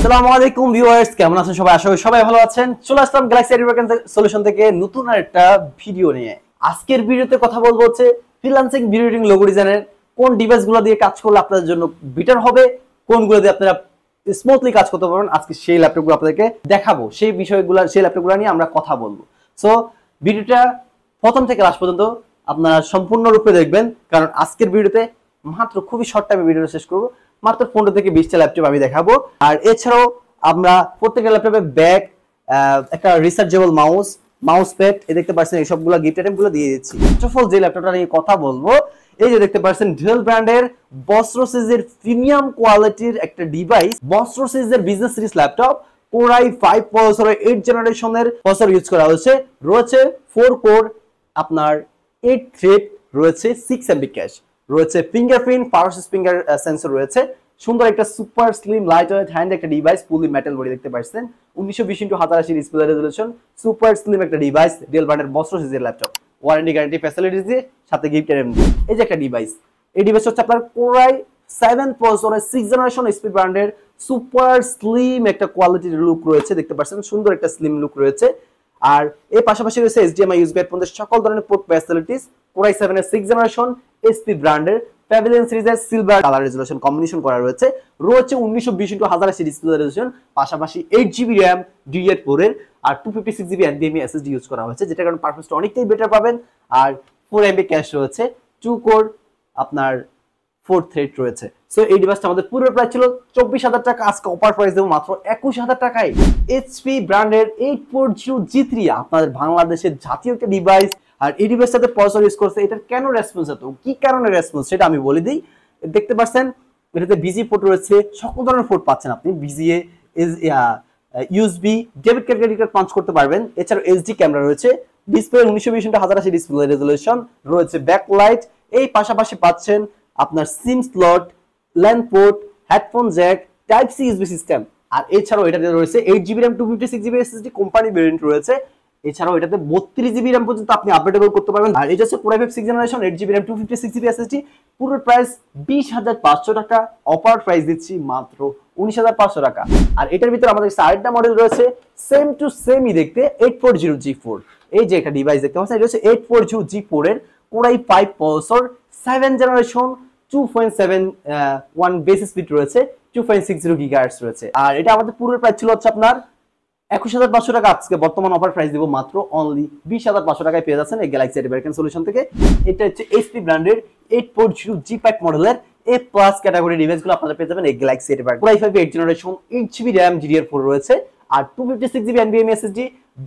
আসসালামু আলাইকুম ভিউয়ার্স, কেমন আছেন সবাই? আশা করি সবাই ভালো আছেন। চলে আসলাম গ্যালাক্সি এডুকেশন সলিউশন থেকে নতুন আরেকটা ভিডিও নিয়ে। আজকের ভিডিওতে কথা বলবো হচ্ছে ফ্রিল্যান্সিং ভিডিও এডিটিং লোগো ডিজাইনের কোন ডিভাইসগুলো দিয়ে কাজ করলে আপনাদের জন্য বেটার হবে, কোনগুলো দিয়ে আপনারা স্মুথলি কাজ করতে পারবেন। আজকে সেই ল্যাপটপগুলো আপনাদেরকে দেখাবো, সেই বিষয়গুলো সেই ল্যাপটপগুলো নিয়ে আমরা কথা বলবো। সো ভিডিওটা প্রথম থেকে লাস্ট পর্যন্ত আপনারা সম্পূর্ণরূপে দেখবেন, কারণ আজকের ভিডিওতে মাত্র খুবই শর্ট টাইমে ভিডিওটা শেষ করবো। মাত্র 15 থেকে 20টা ল্যাপটপ আমি দেখাবো। আর এছাড়াও আমরা প্রত্যেকটা ল্যাপটপে ব্যাগ, একটা রিসার্চেবল মাউস প্যাড দেখতে পাচ্ছেন, এই সবগুলো গিফট আইটেমগুলো দিয়ে দিচ্ছি। ফার্স্ট অফ অল যে ল্যাপটপটা নিয়ে কথা বলবো, এই যে দেখতে পাচ্ছেন ডেল ব্র্যান্ডের বস্ত্র সিরিজের প্রিমিয়াম কোয়ালিটির একটা ডিভাইস। বস্ত্র সিরিজের business series laptop, core i5 প্রসেসরের 8 জেনারেশনের প্রসেসর ইউজ করা হয়েছে। রয়েছে 4 কোর, আপনার 8 থ্রেড, রয়েছে 6 এমবি ক্যাশ, রয়েছে ফিঙ্গারপ্রিন্ট পাওয়ার ফিঙ্গার সেন্সর রয়েছে। সুন্দর একটা super slim light weight hand একটা ডিভাইস, ফুলি মেটাল বডি দেখতে পাচ্ছেন। 1920x1080 display resolution, super slim একটা ডিভাইস, ডেল ব্র্যান্ডের বস্ত্র সিরিজের ল্যাপটপ। ওয়ারেন্টি গ্যারান্টি ফ্যাসিলিটিস দিয়ে সাথে গিফট আইটেম দিয়ে। এই যে একটা ডিভাইস, এই ডিভাইস হচ্ছে আপনার কোর i7 প্রসেসরের 6 জেনারেশন স্পিড ব্র্যান্ডের সুপার স্লিম একটা কোয়ালিটির লুক রয়েছে, দেখতে পাচ্ছেন সুন্দর একটা স্লিম লুক রয়েছে। আর এর পাশাপাশি রয়েছে HDMI ইউএসবি পর্যন্ত সকল ধরনের পোর্ট ফ্যাসিলিটিস। কোর i7 এর 6 জেনারেশন এসপি ব্র্যান্ডের প্যাভিলিয়ন সিরিজের সিলভার কালার রেজোলিউশন কম্বিনেশন করা রয়েছে। রয়েছে 1920x1080 ডিসপ্লে রেজোলিউশন, পাশাপাশি 8GB RAM DDR4 এর আর 256GB NVMe SSD ইউজ করা হয়েছে, যেটার কারণে পারফরম্যান্সটা অনেকটাই বেটার পাবেন। আর 4MB ক্যাশ রয়েছে, 2 কোর আপনার 4 থ্রেড রয়েছে। সো এই ডিভাইসটা আমাদের পুরো প্রাইস ছিল 24,000 টাকা, আজকে অফার প্রাইস দেবো মাত্র 21,000 টাকায়। এইচপি ব্র্যান্ডের 840G3 আপনাদের বাংলাদেশের জাতীয় একটা ডিভাইস। আর এই ডিভাইসটাতে প্রসেসর ইউজ করছে, এটার কেন রেসপন্স এত, কি কারণে রেসপন্স সেটা আমি বলে দিই। দেখতে পাচ্ছেন এটাতে বিজি পোর্ট রয়েছে, সকল ধরনের পোর্ট পাচ্ছেন আপনি। VGA, USB, debit card, credit card punch করতে পারবেন। এছাড়াও এইচডি ক্যামেরা রয়েছে, ডিসপ্লে 1920x1080 ডিসপ্লে রেজোলিউশন, রয়েছে ব্যাকলাইট। এই পাশাপাশি পাচ্ছেন আপনার SIM slot, LAN port, headphone jack, type C USB system. আর এছাড়াও এটাতে রয়েছে 8GB RAM 256GB SSD company variant রয়েছে। এছাড়াও এটাতে 32GB RAM পর্যন্ত আপনি আপডেটেবল করতে পারবেন। আর এটা হচ্ছে core i5 6 generation 8GB RAM 256GB SSD। পুরো প্রাইস 20,500 টাকা, অফার প্রাইস দিচ্ছি মাত্র 19,500 টাকা। আর এটার ভিতরে আমাদের আরেকটা মডেল রয়েছে, সেম টু সেমই দেখতে, 840G4। এই যে একটা ডিভাইস দেখতে পাচ্ছেন, এটা হচ্ছে 840G4 এর core i5 processor 7 generation, 2.71 base speed রয়েছে, 2.60 GHz রয়েছে। আর এটা আমাদের পুরো প্রাইস ছিল হচ্ছে আপনার 21,500 টাকা। আজকে বর্তমান অফার প্রাইস দিব মাত্র অনলি 20,500 টাকায় পেয়ে যাচ্ছেন এই গ্যালাক্সি এডুকেশন সলিউশন থেকে। এটা হচ্ছে এইচপি ব্র্যান্ডের 840G5 মডেলের A+ ক্যাটাগরি ডিভাইসগুলো আপনারা পেয়ে যাবেন এই Galaxy education. Core i5 8 generation, 8GB RAM DDR4 রয়েছে, আর 256GB NVMe SSD,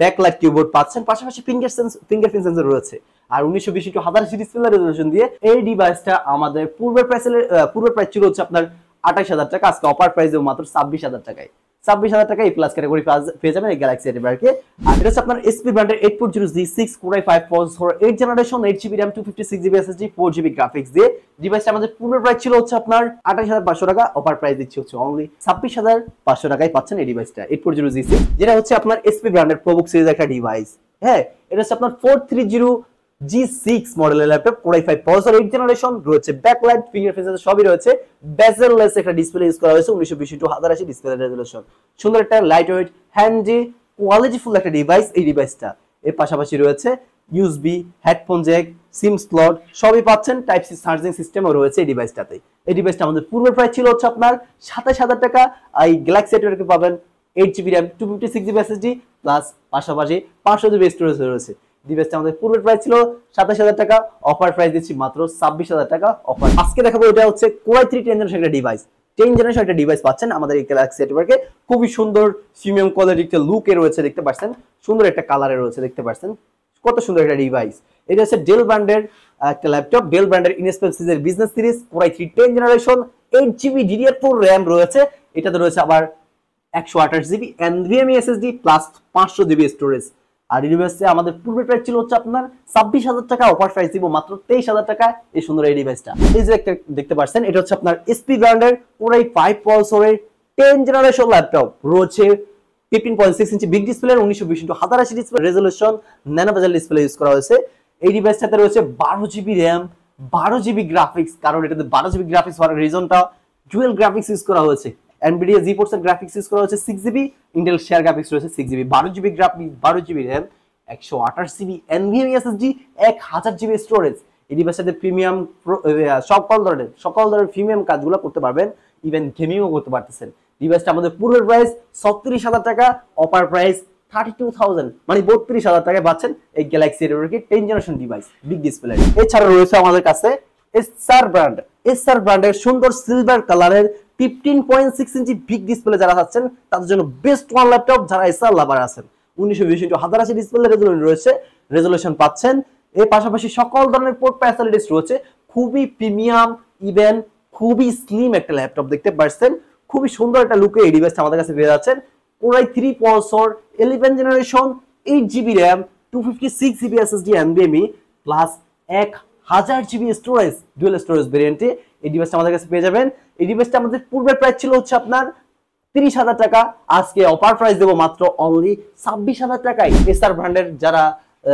backlight keyboard পাচ্ছেন, পাশাপাশি ফিঙ্গারপ্রিন্ট সেন্সর রয়েছে। আর 1920x1080 ডিসপ্লে রেজোলিউশন দিয়ে এই ডিভাইসটা আমাদের পূর্বের প্রাইস ছিল হচ্ছে আপনার 28,000 টাকা, আজকে অফার প্রাইস দেব মাত্র 26,000 টাকায়। 26,000 টাকা এই প্লাস ক্যাটাগরি পেয়ে যাবেন এই গ্যালাক্সি এডুকেশনকে। আর এটা হচ্ছে আপনার এসপি ব্র্যান্ডের 840G6 core i5 processor 8 generation, 8GB RAM 256GB SSD 4GB graphics দিয়ে ডিভাইসটা আমাদের পূর্বের প্রাইস ছিল হচ্ছে আপনার 28,500 টাকা, অফার প্রাইস দিচ্ছি হচ্ছে অনলি 26,500 টাকায় পাচ্ছেন এই ডিভাইসটা 840G6, যেটা হচ্ছে আপনার এসপি ব্র্যান্ডের প্রোবুক সিরিজ একটা ডিভাইস। হ্যাঁ, এটা হচ্ছে আপনার 430G6 মডেলের laptop, core i5 processor 8 generation, রয়েছে ব্যাকলাইট, ফিঙ্গারপ্রিন্ট সেন্সর সবই রয়েছে, বেজেললেস একটা ডিসপ্লে ইউজ করা হয়েছে, 1920x1080 ডিসপ্লে রেজোলিউশন। সুন্দর একটা লাইট ওয়েট হ্যান্ডি কোয়ালিটিফুল একটা ডিভাইস এই ডিভাইসটা। এর পাশাপাশি রয়েছে ইউএসবি, হেডফোন জ্যাক, সিম স্লট সবই পাচ্ছেন, টাইপ সি চার্জিং সিস্টেমও রয়েছে এই ডিভাইসটাতে। এই ডিভাইসটা আমাদের পূর্বের প্রাইস ছিল হচ্ছে আপনার 27,000 টাকা, এই গ্যালাক্সি এডুকেশনকে পাবেন 8GB RAM 256GB SSD plus পাশাপাশি 500GB স্টোরেজ রয়েছে। ডিভাইসটা আমাদের পূর্বের প্রাইস ছিল 27,000 টাকা, অফার প্রাইস দিচ্ছি মাত্র 26,000 টাকা অফার। আজকে দেখাবো এটা হচ্ছে কোর i3 10 জেনারেশন একটা ডিভাইস। 10 জেনারেশন একটা ডিভাইস পাচ্ছেন আমাদের এই গ্যালাক্সি এডুকেশনকে। খুবই সুন্দর প্রিমিয়াম কোয়ালিটির একটা লুকে রয়েছে, দেখতে পাচ্ছেন সুন্দর একটা কালারে রয়েছে, দেখতে পাচ্ছেন কত সুন্দর একটা ডিভাইস। এটা হচ্ছে ডেল ব্র্যান্ডের একটা ল্যাপটপ, ডেল ব্র্যান্ডের ইনস্পেল সিরিজের business series, core i3 10 generation, 8GB DDR4 RAM রয়েছে। এটাতে রয়েছে আবার 128GB NVMe SSD plus 500GB storage. আর এই ডিভাইসটা আমাদের পূর্বের প্রাইস ছিল হচ্ছে আপনার 26,000 টাকা, অফার প্রাইস দিব মাত্র 23,000 টাকা এই সুন্দর এই ডিভাইসটা। এই যে একটা দেখতে পাচ্ছেন, এটা হচ্ছে আপনার এসপি ব্র্যান্ডের কোর i5 প্রসেসরের 10 জেনারেশন ল্যাপটপ, রয়েছে 15.6 ইঞ্চি big display, 1920x1080 display resolution, nano বেজেল ডিসপ্লে ইউজ করা হয়েছে। এই ডিভাইসটাতে রয়েছে 12GB RAM, 12GB গ্রাফিক্স, কারণ এটাতে 12GB গ্রাফিক্স হওয়ার রিজনটা ডুয়েল গ্রাফিক্স ইউজ করা হয়েছে। NVIDIA GeForce এর গ্রাফিক্স ইউজ করা হচ্ছে 6GB, Intel শেয়ার গ্রাফিক্স রয়েছে 6GB, 12GB graphics, 12GB RAM, 128GB NVMe SSD, 1000GB storage. এই ডিভাইসের সাথে প্রিমিয়াম সকল ধরনের প্রিমিয়াম কাজগুলো করতে পারবেন, ইভেন গেমিংও করতে পারতেছেন। ডিভাইসটা আমাদের পূর্বের প্রাইস 36,000 টাকা, অফার প্রাইস 32,000, মানে 32,000 টাকায় পাচ্ছেন এই গ্যালাক্সি এডিটরকে 10 জেনারেশন ডিভাইস বিগ ডিসপ্লে। এছাড়া রয়েছে আমাদের কাছে এসআর ব্র্যান্ডের সুন্দর সিলভার কালারের 15.6 ইঞ্চি বিগ ডিসপ্লে যারা চাচ্ছেন তাদের জন্য বেস্ট ওয়ান ল্যাপটপ, যারা এসআর লাভার আছেন। 1920x1080 ডিসপ্লে রেজোলিউশন পাচ্ছেন। এর পাশাপাশি সকল ধরনের পোর্ট ফ্যাসিলিটিস রয়েছে, খুবই প্রিমিয়াম, ইভেন খুবই স্লিম একটা ল্যাপটপ দেখতে পাচ্ছেন। খুবই সুন্দর একটা লুকে এই ডিভাইসটা আমাদের কাছে পেয়ে যাচ্ছেন। Core i3 processor, 11 generation, 8GB RAM, 256GB SSD NVMe plus 1000GB storage, dual storage ভেরিয়েন্টে এই ডিভাইসটা আমাদের কাছে পেয়ে যাবেন। এই ডিভাইসটা আমাদের পূর্বের প্রাইস ছিল হচ্ছে আপনার 30,000 টাকা, আজকে অফার প্রাইস দেবো মাত্র অনলি 26,000 টাকায়। এসআর ব্র্যান্ডের যারা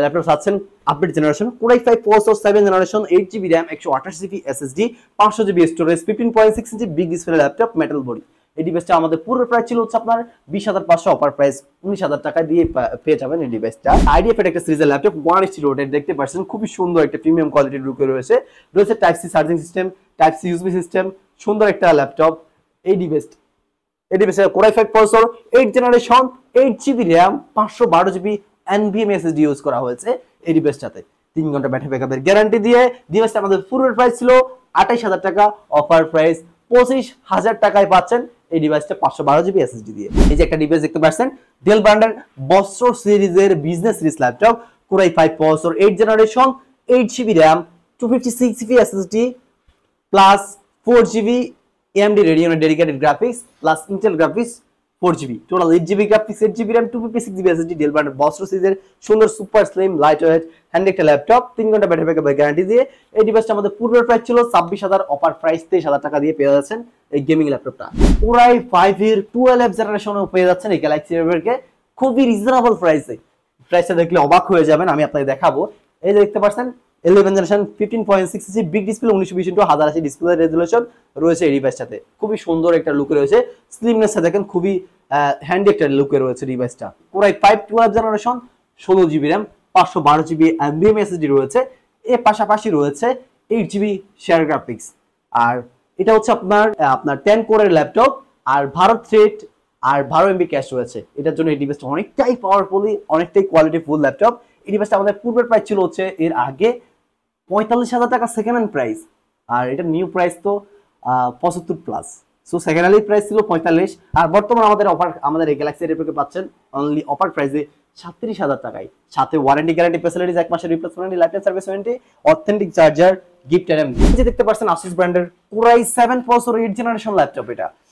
ল্যাপটপ চাচ্ছেন update generation, Core i5 processor, 7 generation, 8GB RAM, 128GB SSD, 500GB storage, 15.6 ইঞ্চি big display laptop, metal body. এই ডিভাইসটা আমাদের পুরো প্রাইস ছিল হচ্ছে আপনার 20,500, অফার প্রাইস 19,000 টাকা দিয়ে পেয়ে যাবেন এই ডিভাইসটা। IDF এর একটা সিরিজের ল্যাপটপ 180 রোটেট দেখতে পাচ্ছেন, খুবই সুন্দর একটা প্রিমিয়াম কোয়ালিটির লুকে রয়েছে type C charging system, type C USB system, সুন্দর একটা ল্যাপটপ। এই ডিভাইসের Core i5 processor, 8 generation, 8GB RAM, 512GB NVMe SSD use করা হয়েছে এই ডিভাইসটাতে। 3 ঘন্টা ব্যাটারি ব্যাকআপের গ্যারান্টি দিয়ে ডিভাইসটা আমাদের পুরো প্রাইস ছিল 28,000 টাকা, অফার প্রাইস 25,000 টাকায় পাচ্ছেন এই ডিভাইসটা 512GB SSD দিয়ে। এই যে একটা ডিভাইস দেখতে পাচ্ছেন, ডেল ব্র্যান্ডের বস্ত্র সিরিজের business series laptop, Core i5 processor, 8 generation, 8GB RAM, 256GB SSD plus 4GB AMD Radeon dedicated graphics plus Intel graphics 4GB, total 8GB graphics, 8GB RAM, 256GB SSD। Dell ব্র্যান্ডের Vostro সিরিজের সুন্দর super slim light weight handy একটা laptop, 3 ঘন্টা battery ব্যাকআপের guarantee দিয়ে এই ডিভাইসটা আমাদের পূর্বের প্রাইস ছিল 26,000, অফার প্রাইস 23,000 টাকা দিয়ে পেয়ে যাচ্ছেন এই গেমিং ল্যাপটপটা। Core i5 এর 12 জেনারেশনও পেয়ে যাচ্ছেন এই গ্যালাক্সি এডিটরকে খুবই রিজনেবল প্রাইসে। প্রাইসটা দেখলে অবাক হয়ে যাবেন, আমি আপনাকে দেখাবো। এই যে দেখতে পাচ্ছেন 11 জেনারেশন, 15.6 ইঞ্চি big display, 1920x1080 display resolution রয়েছে এই ডিভাইসটাতে। খুবই সুন্দর একটা লুক রয়েছে, স্লিমনেসটা দেখেন, খুবই হ্যান্ডি একটা লুকে রয়েছে ডিভাইসটা। Core i5 12 generation, 16GB RAM, 512GB NVMe SSD রয়েছে। এর পাশাপাশি রয়েছে 8GB শেয়ার গ্রাফিক্স। আর এটা হচ্ছে আপনার 10 কোরের ল্যাপটপ, আর 12 থ্রেড আর 12 MB ক্যাশ রয়েছে। এটার জন্য এই ডিভাইসটা অনেকটাই পাওয়ারফুলি, অনেকটাই কোয়ালিটি ফুল ল্যাপটপ। এই ডিভাইসটা আমাদের পূর্বের প্রাইস ছিল হচ্ছে এর আগে 45,000 টাকা সেকেন্ড হ্যান্ড প্রাইস, আর এটা নিউ প্রাইস তো 75 plus. So second hand price ছিল 45, আর বর্তমানে আমাদের এই গ্যালাক্সি এডিটরকে পাচ্ছেন অনলি অফার প্রাইসে 37,000 টাকায়, সাথে ওয়ারেন্টি গ্যারান্টি ফ্যাসিলিটিস, 1 মাসের replacement, lifetime service warranty, authentic charger, gift item. এই যে দেখতে পাচ্ছেন Asus ব্র্যান্ডের Core i7 processor, 8 generation laptop.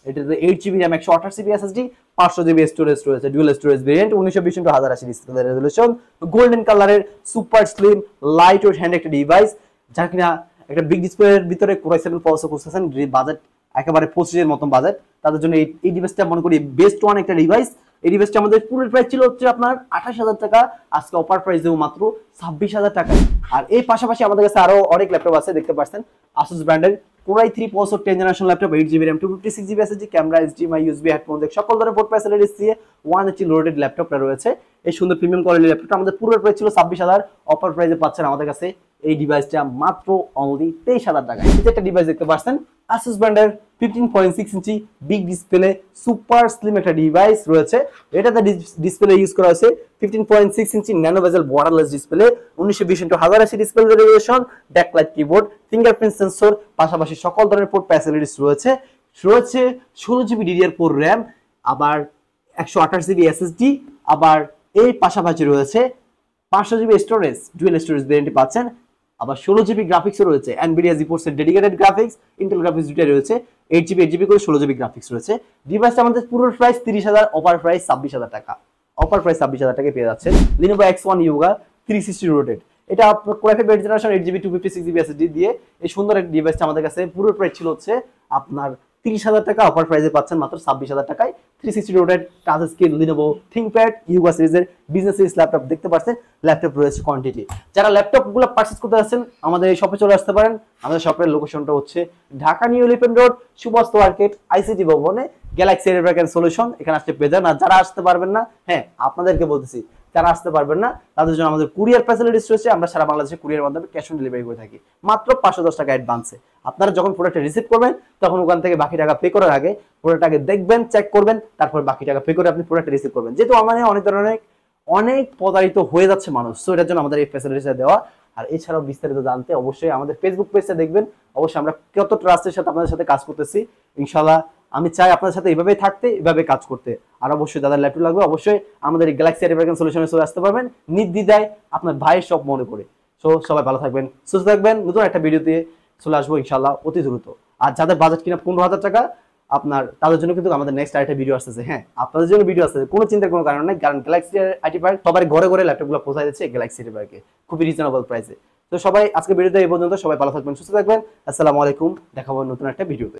এটাতে 8GB RAM, 128GB SSD, 500GB storage রয়েছে, dual storage variant, 1920x1080 display resolution, golden কালারের super slim light weight hand একটা ডিভাইস। যার কিনা একটা বিগ ডিসপ্লের ভিতরে Core i7 প্রসেসর করতেছেন, বাজেট একেবারে 25 এর মতন বাজেট, তাদের জন্য এই ডিভাইসটা মনে করি বেস্ট ওয়ান একটা ডিভাইস। এই ডিভাইসটা আমাদের পুরো প্রাইস ছিল হচ্ছে আপনার 28,000 টাকা, আজকে অফার প্রাইস দেবো মাত্র 26,000 টাকায়। আর এই পাশাপাশি আমাদের কাছে আরো অনেক ল্যাপটপ আছে, দেখতে পাচ্ছেন Asus ব্র্যান্ডের Core i3 processor, 10 generation laptop, 8GB RAM, 256GB SSD, camera, HDMI, USB, headphone Jack, সকল ধরনের পোর্ট ফ্যাসিলিটিস দিয়ে 180 লোডেড ল্যাপটপটা রয়েছে। এই সুন্দর প্রিমিয়াম কোয়ালিটির ল্যাপটপটা আমাদের পুরো প্রাইস ছিল 26,000, অফার প্রাইসে পাচ্ছেন আমাদের কাছে এই ডিভাইসটা মাত্র অনলি 23,000 টাকায়। এই যে একটা ডিভাইস দেখতে পাচ্ছেন Asus ব্র্যান্ডের 15.6 ইঞ্চি বিগ ডিসপ্লে সুপার স্লিম একটা ডিভাইস রয়েছে। এটাতে ডিসপ্লে ইউজ করা হয়েছে 15.6 ইঞ্চি ন্যানো বেজেল borderless display, 1920x1080 display resolution, backlight keyboard, fingerprint sensor, পাশাপাশি সকল ধরনের পোর্ট ফ্যাসিলিটিস রয়েছে। 16GB DDR4 RAM, আবার 128GB SSD, আবার এই পাশাপাশি রয়েছে 500GB storage, dual storage variant পাচ্ছেন, আবার 16GB গ্রাফিক্স রয়েছে, NVIDIA GeForce এর ডেডিকেটেড গ্রাফিক্স, Intel গ্রাফিক্স দুটোই রয়েছে, 8GB করে 16GB গ্রাফিক্স রয়েছে। ডিভাইসটা আমাদের পুরো প্রাইস 30,000, অফার প্রাইস 26,000 টাকা, অফার প্রাইস 26,000 টাকায় পেয়ে যাচ্ছেন Lenovo X1 Yoga 360 রোটেট। এটা আপনার Core i5 8 generation, 8GB 256GB SSD দিয়ে এই সুন্দর একটা ডিভাইসটা আমাদের কাছে পুরো প্রাইস ছিল হচ্ছে আপনার 30,000 টাকা, অফার প্রাইসে পাচ্ছেন মাত্র 26,000 টাকায়। 360 rotate touch screen Lenovo ThinkPad Yoga সিরিজের বিজনেস সিরিজ ল্যাপটপ দেখতে পাচ্ছেন, ল্যাপটপ রয়েছে কোয়ান্টিটি। যারা ল্যাপটপগুলো পারচেজ করতে যাচ্ছেন আমাদের এই শপে চলে আসতে পারেন। আমাদের শপের লোকেশনটা হচ্ছে Dhaka New Elephant Road, Subhash market, ICT ভবনে, গ্যালাক্সি এরিবার্কেন সলিউশন, এখানে আসতে পেয়ে যান। আর যারা আসতে পারবেন না, হ্যাঁ আপনাদেরকে বলতেছি, যারা আসতে পারবেন না তাদের জন্য আমাদের কুরিয়ার ফ্যাসিলিটিস রয়েছে। আমরা সারা বাংলাদেশে কুরিয়ার মাধ্যমে ক্যাশ অন ডেলিভারি করে থাকি মাত্র 510 টাকা অ্যাডভান্সে। আপনারা যখন প্রোডাক্টটা রিসিভ করবেন তখন ওখান থেকে বাকি টাকা পে করার আগে প্রোডাক্টটাকে দেখবেন, চেক করবেন, তারপর বাকি টাকা পে করে আপনি প্রোডাক্টটা রিসিভ করবেন। যেহেতু আমাদের অনেক ধরনের অনেক প্রতারিত হয়ে যাচ্ছে মানুষ, সো এটার জন্য আমাদের এই ফ্যাসিলিটিসটা দেওয়া। আর এছাড়াও বিস্তারিত জানতে অবশ্যই আমাদের ফেসবুক পেজটা দেখবেন। অবশ্যই আমরা কত ট্রাস্টের সাথে আপনাদের সাথে কাজ করতেছি। ইনশাআল্লাহ আমি চাই আপনাদের সাথে এইভাবেই থাকতে, এইভাবে কাজ করতে। আর অবশ্যই যাদের ল্যাপটপ লাগবে অবশ্যই আমাদের এই গ্যালাক্সি এরিবার্কেন সলিউশনে চলে আসতে পারবেন নির্দ্বিধায়, আপনার ভাইয়ের সব মনে করে। সো সবাই ভালো থাকবেন, সুস্থ থাকবেন। নতুন একটা ভিডিওতে চলে আসবো ইনশাআল্লাহ অতি দ্রুত। আর যাদের বাজেট কিনা 15,000 টাকা আপনার, তাদের জন্য কিন্তু আমাদের নেক্সট আরেকটা ভিডিও আসতেছে। হ্যাঁ আপনাদের জন্য ভিডিও আসতেছে, কোনো চিন্তার কোনো কারণ নেই, কারণ গ্যালাক্সি আইটি পার্ক সবার ঘরে ঘরে ল্যাপটপগুলো পৌঁছায় দিচ্ছে গ্যালাক্সি আইটি পার্কে খুবই রিজনেবল প্রাইসে। তো সবাই আজকে ভিডিওতে এই পর্যন্ত, সবাই ভালো থাকবেন, সুস্থ থাকবেন। আসসালামু আলাইকুম, দেখা হবে নতুন একটা ভিডিওতে।